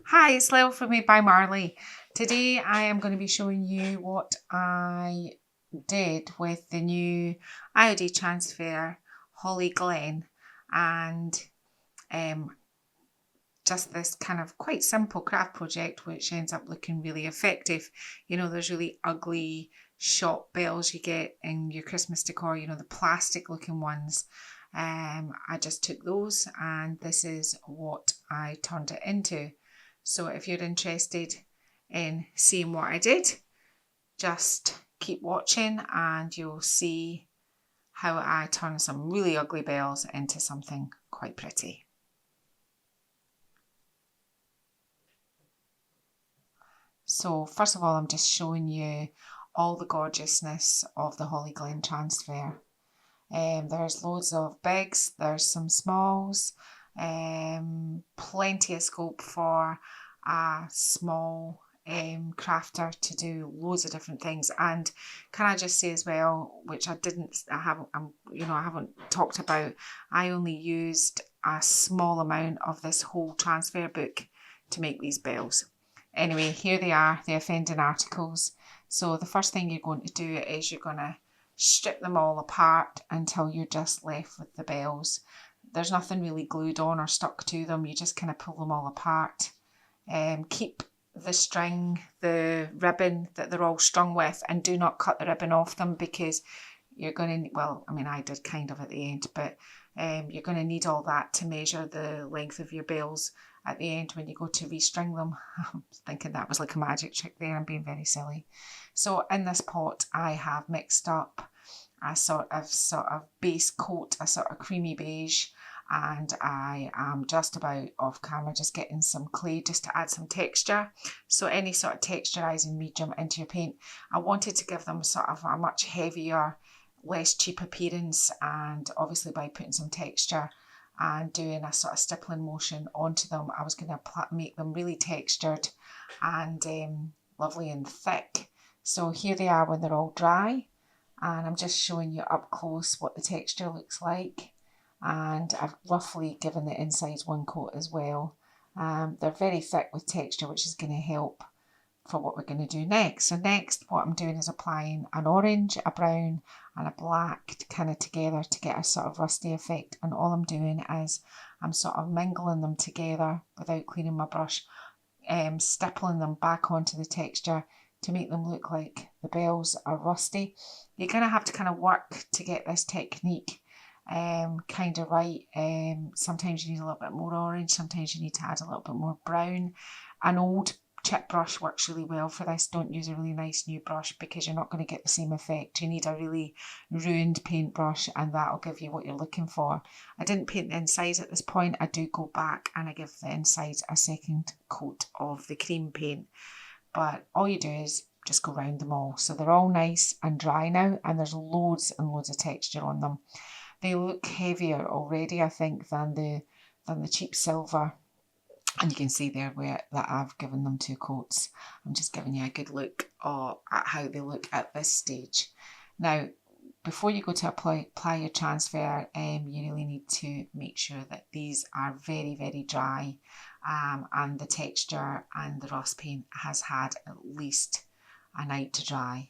Hi, it's Lil from Made by Marley. Today I am going to be showing you what I did with the new IOD transfer Holly Glen and um, just this kind of quite simple craft project which ends up looking really effective. You know, those really ugly shop bells you get in your Christmas decor, you know, the plastic looking ones. I just took those and this is what I turned it into. So if you're interested in seeing what I did, just keep watching and you'll see how I turn some really ugly bells into something quite pretty. So first of all, I'm just showing you all the gorgeousness of the Holly Glen transfer. There's loads of bigs, there's some smalls, plenty of scope for a small crafter to do loads of different things. And can I just say as well, which I haven't talked about, I only used a small amount of this whole transfer book to make these bells. Anyway, here they are, the offending articles. So the first thing you're going to do is you're going to strip them all apart until you're just left with the bells. There's nothing really glued on or stuck to them. You just kind of pull them all apart. Keep the string, the ribbon that they're all strung with, and do not cut the ribbon off them because you're going to, well, I mean, I did kind of at the end, but you're going to need all that to measure the length of your bells at the end when you go to restring them. I'm thinking that was like a magic trick there. I'm being very silly. So in this pot, I have mixed up a sort of base coat, a sort of creamy beige, and I am just about off camera just getting some clay just to add some texture. So any sort of texturizing medium into your paint, I wanted to give them sort of a much heavier, less cheap appearance, and obviously by putting some texture and doing a sort of stippling motion onto them, I was going to make them really textured and lovely and thick. So here they are when they're all dry, and I'm just showing you up close what the texture looks like, and I've roughly given the insides one coat as well. They're very thick with texture, which is going to help for what we're going to do next. So next what I'm doing is applying an orange, a brown and a black kind of together to get a sort of rusty effect, and all I'm doing is I'm sort of mingling them together without cleaning my brush, stippling them back onto the texture to make them look like the bells are rusty. You're going to have to kind of work to get this technique kind of right. Sometimes you need a little bit more orange, sometimes you need to add a little bit more brown. An old chip brush works really well for this. Don't use a really nice new brush because you're not going to get the same effect. You need a really ruined paintbrush and that'll give you what you're looking for. I didn't paint the insides at this point. I do go back and I give the insides a second coat of the cream paint, but all you do is just go round them all. So they're all nice and dry now, and there's loads and loads of texture on them. They look heavier already, I think, than the cheap silver. And you can see there that I've given them two coats. I'm just giving you a good look at how they look at this stage. Now, before you go to apply your transfer, you really need to make sure that these are very, very dry, and the texture and the rust paint has had at least a night to dry.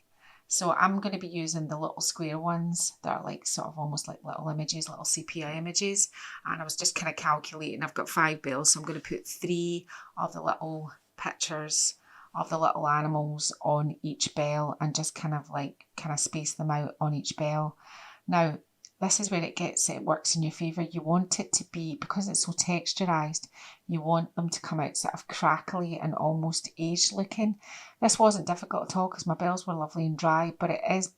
So I'm going to be using the little square ones that are like sort of almost like little images, little sepia images. And I was just kind of calculating, I've got 5 bells, so I'm going to put 3 of the little pictures of the little animals on each bell and just kind of space them out on each bell. Now, this is where it works in your favour. You want it to be, because it's so texturised, you want them to come out sort of crackly and almost aged looking. This wasn't difficult at all because my bells were lovely and dry, but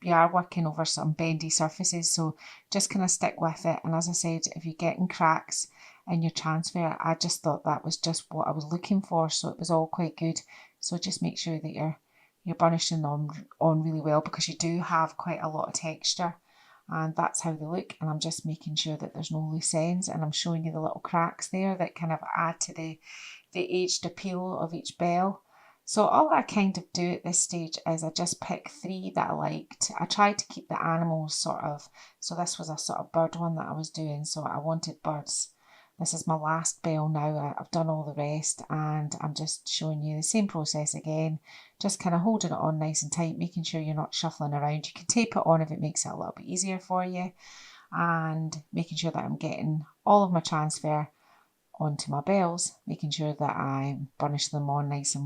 you are working over some bendy surfaces, so just kind of stick with it. And as I said, if you're getting cracks in your transfer, I just thought that was just what I was looking for, so it was all quite good. So just make sure that you're burnishing them on really well, because you do have quite a lot of texture. And that's how they look, and I'm just making sure that there's no loose ends, and I'm showing you the little cracks there that kind of add to the aged appeal of each bell. So all I kind of do at this stage is I just pick 3 that I liked. I tried to keep the animals sort of, so this was a sort of bird one that I was doing, so I wanted birds This is my last bell now. I've done all the rest, and I'm just showing you the same process again. Just kind of holding it on nice and tight, making sure you're not shuffling around. You can tape it on if it makes it a little bit easier for you, and making sure that I'm getting all of my transfer onto my bells, making sure that I burnish them on nice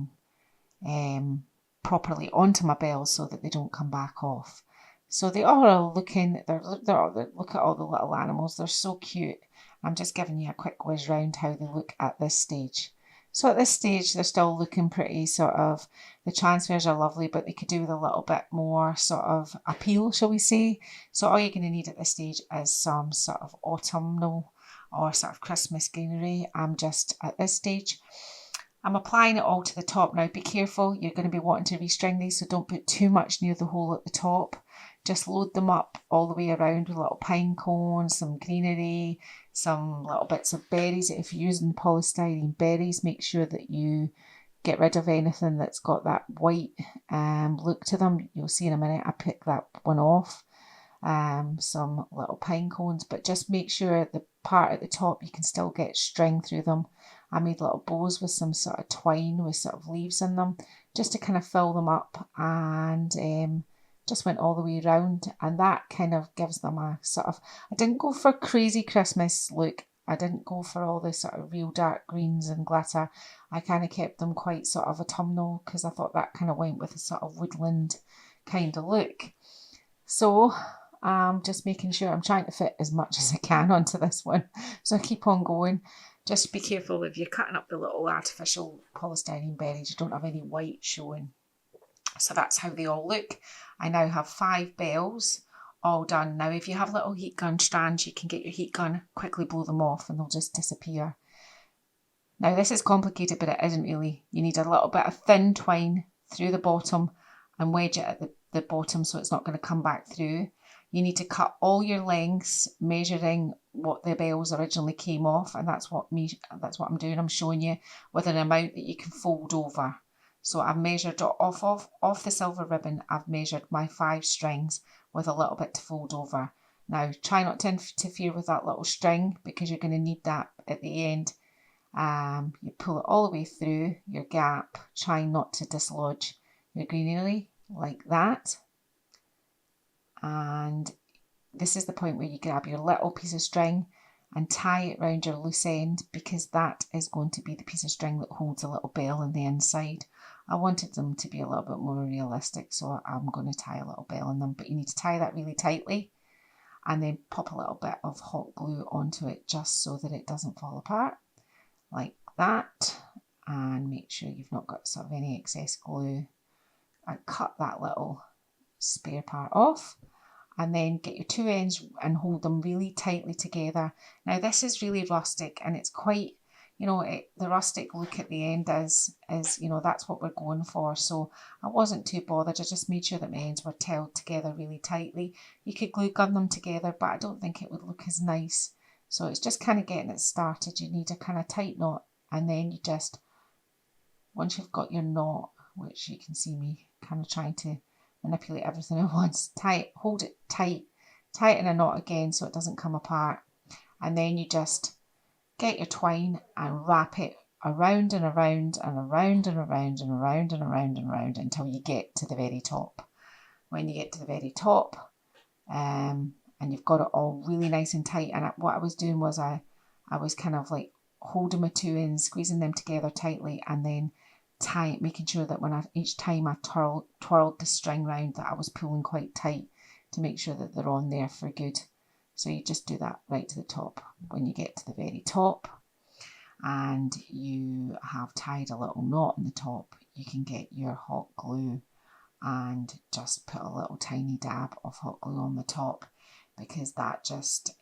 and properly onto my bells so that they don't come back off. So they all are looking, look at all the little animals, they're so cute. I'm just giving you a quick whiz round how they look at this stage. So at this stage, they're still looking pretty sort of, the transfers are lovely, but they could do with a little bit more sort of appeal, shall we say. So all you're going to need at this stage is some sort of autumnal or sort of Christmas greenery. I'm just at this stage, I'm applying it all to the top now. Be careful, you're going to be wanting to restring these, so don't put too much near the hole at the top. Just load them up all the way around with little pine cones, some greenery, some little bits of berries. If you're using polystyrene berries, make sure that you get rid of anything that's got that white look to them. You'll see in a minute I pick that one off. Some little pine cones, but just make sure the part at the top you can still get string through them. I made little bows with some sort of twine with sort of leaves in them, just to kind of fill them up, and just went all the way around, and that kind of gives them a sort of, I didn't go for a crazy Christmas look. I didn't go for all this sort of real dark greens and glitter. I kind of kept them quite sort of autumnal because I thought that kind of went with a sort of woodland kind of look. So just making sure I'm trying to fit as much as I can onto this one. So I keep on going. Just be careful if you're cutting up the little artificial polystyrene berries, you don't have any white showing. So that's how they all look. I now have 5 bells all done. Now if you have little heat gun strands, you can get your heat gun, quickly blow them off and they'll just disappear. Now this is complicated, but it isn't really. You need a little bit of thin twine through the bottom and wedge it at the bottom so it's not going to come back through. You need to cut all your lengths, measuring what the bells originally came off, and that's what I'm doing. I'm showing you with an amount that you can fold over. So I've measured off the silver ribbon. I've measured my 5 strings with a little bit to fold over. Now try not to interfere with that little string because you're going to need that at the end. You pull it all the way through your gap, trying not to dislodge your greenery like that. And this is the point where you grab your little piece of string and tie it around your loose end, because that is going to be the piece of string that holds a little bell on the inside. I wanted them to be a little bit more realistic, so I'm going to tie a little bell in them, but you need to tie that really tightly and then pop a little bit of hot glue onto it just so that it doesn't fall apart like that. And make sure you've not got sort of any excess glue, and cut that little spare part off. And then get your 2 ends and hold them really tightly together. Now this is really rustic, and it's quite, the rustic look at the end is, that's what we're going for. So I wasn't too bothered. I just made sure that my ends were tailed together really tightly. You could glue gun them together, but I don't think it would look as nice. So it's just kind of getting it started. You need a kind of tight knot, and then you just, once you've got your knot, which you can see me kind of trying to manipulate everything at once, hold it tight, tighten a knot again so it doesn't come apart, and then you just get your twine and wrap it around and around and around and around and around and around and around until you get to the very top. When you get to the very top, and you've got it all really nice and tight, and what I was doing was I was kind of like holding my 2 ends, squeezing them together tightly, and then making sure that each time I twirled the string round, that I was pulling quite tight to make sure that they're on there for good. So you just do that right to the top. When you get to the very top and you have tied a little knot in the top, you can get your hot glue and just put a little tiny dab of hot glue on the top, because that just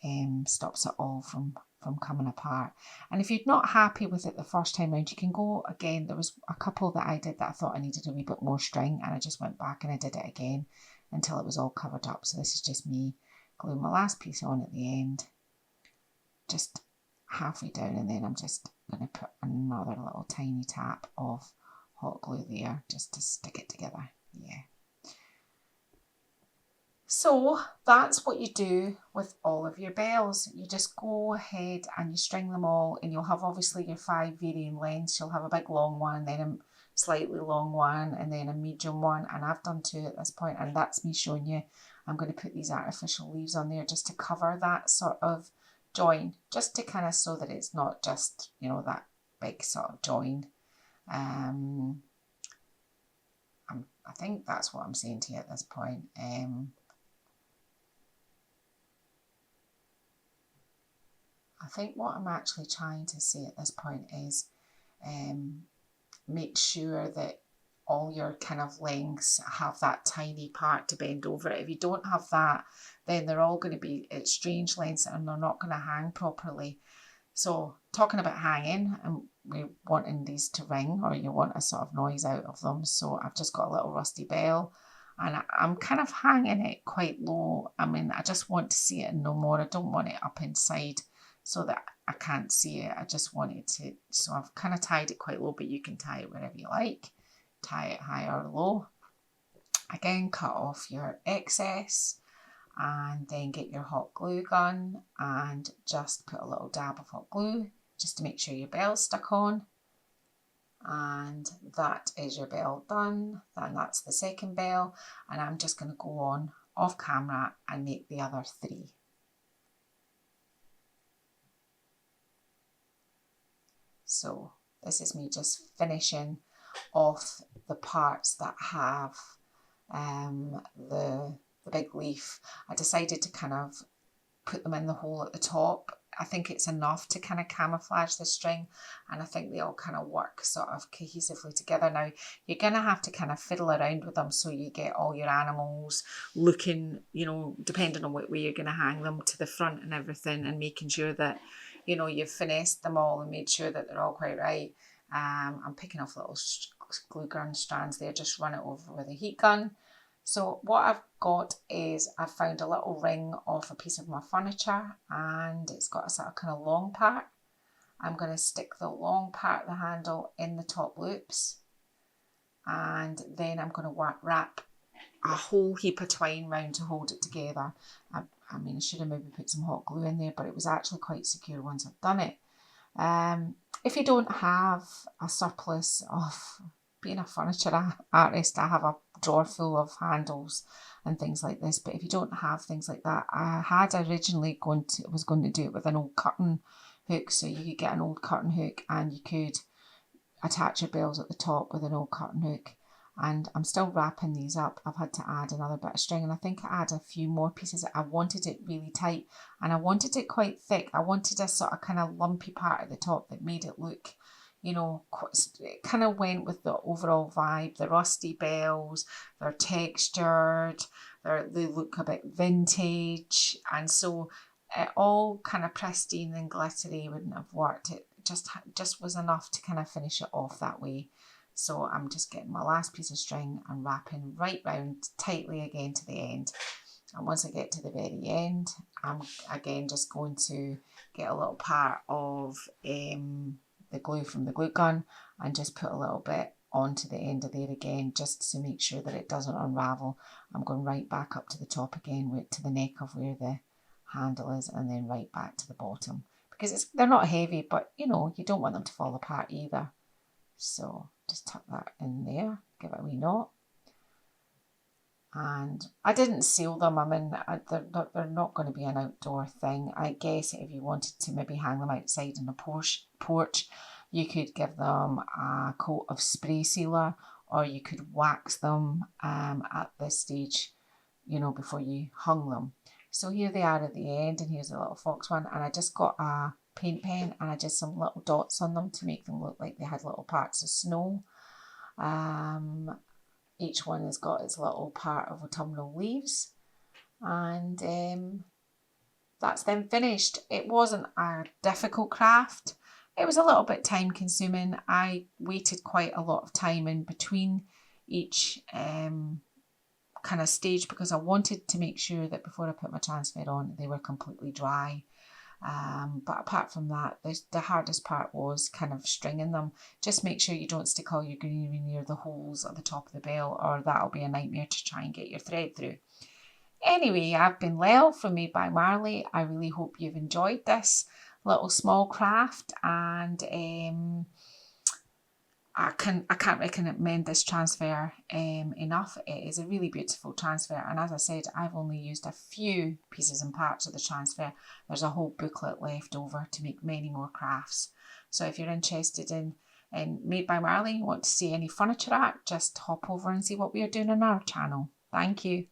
stops it all from coming apart. And if you're not happy with it the first time round, you can go again. There was a couple that I did that I thought I needed a wee bit more string, and I just went back and I did it again until it was all covered up. So this is just me gluing my last piece on at the end, just halfway down, and then I'm just going to put another little tiny tap of hot glue there just to stick it together. Yeah. So that's what you do with all of your bells. You just go ahead and you string them all, and you'll have obviously your 5 varying lengths. You'll have a big long one, then a slightly long one, and then a medium one. And I've done 2 at this point, and that's me showing you. I'm going to put these artificial leaves on there just to cover that sort of join, just to kind of so that it's not just, you know, that big sort of join. I think that's what I'm saying to you at this point. I think what I'm actually trying to say at this point is make sure that all your kind of lengths have that tiny part to bend over it. If you don't have that, then they're all going to be at strange lengths and they're not going to hang properly. So talking about hanging, and we're wanting these to ring, or you want a sort of noise out of them. So I've just got a little rusty bell, and I'm kind of hanging it quite low. I mean, I just want to see it and no more. I don't want it up inside so that I can't see it. I just want it to, so I've kind of tied it quite low, but you can tie it wherever you like. Tie it high or low. Again, cut off your excess, and then get your hot glue gun and just put a little dab of hot glue just to make sure your bell's stuck on. And that is your bell done. Then that's the second bell, and I'm just going to go on off camera and make the other 3. So this is me just finishing off the parts that have the big leaf. I decided to kind of put them in the hole at the top. I think it's enough to kind of camouflage the string, and I think they all kind of work sort of cohesively together. Now you're going to have to kind of fiddle around with them so you get all your animals looking, you know, depending on what way you're going to hang them to the front and everything, and making sure that, you know, you've finessed them all and made sure that they're all quite right. I'm picking off little glue gun strands there, just run it over with a heat gun. So what I've got is I've found a little ring off a piece of my furniture, and it's got a sort of kind of long part. I'm going to stick the long part of the handle in the top loops, and then I'm going to wrap a whole heap of twine round to hold it together. I mean, I should have maybe put some hot glue in there, but it was actually quite secure once I've done it. If you don't have a surplus of, being a furniture artist, I have a drawer full of handles and things like this, but if you don't have things like that, I had originally was going to do it with an old curtain hook. So you could get an old curtain hook and you could attach your bells at the top with an old curtain hook. And I'm still wrapping these up. I've had to add another bit of string, and I think I add a few more pieces. I wanted it really tight, and I wanted it quite thick. I wanted a sort of kind of lumpy part at the top that made it look, you know, it kind of went with the overall vibe. The rusty bells, they're textured, they look a bit vintage, and so it all kind of pristine and glittery wouldn't have worked. It just was enough to kind of finish it off that way. So I'm just getting my last piece of string and wrapping right round tightly again to the end. And once I get to the very end, I'm again just going to get a little part of the glue from the glue gun and just put a little bit onto the end of there again, just to make sure that it doesn't unravel. I'm going right back up to the top again, to the neck of where the handle is, and then right back to the bottom, because they're not heavy, but you know, you don't want them to fall apart either. So just tuck that in there, give it a wee knot. And I didn't seal them. I mean, they're not going to be an outdoor thing. I guess if you wanted to maybe hang them outside in a porch, you could give them a coat of spray sealer, or you could wax them at this stage, you know, before you hung them. So here they are at the end, and here's a little fox one, and I just got a paint pen and I just some little dots on them to make them look like they had little parts of snow. Each one has got its little part of autumnal leaves, and that's them finished. It wasn't a difficult craft. It was a little bit time consuming. I waited quite a lot of time in between each kind of stage, because I wanted to make sure that before I put my transfer on, they were completely dry. But apart from that, the hardest part was kind of stringing them. Just make sure you don't stick all your greenery near the holes at the top of the bell, or that'll be a nightmare to try and get your thread through. Anyway, I've been Lel from Made by Marley. I really hope you've enjoyed this little small craft, and I can't recommend this transfer enough. It is a really beautiful transfer, and as I said, I've only used a few pieces and parts of the transfer. There's a whole booklet left over to make many more crafts. So if you're interested in Made by Marley, want to see any furniture art, just hop over and see what we are doing on our channel. Thank you.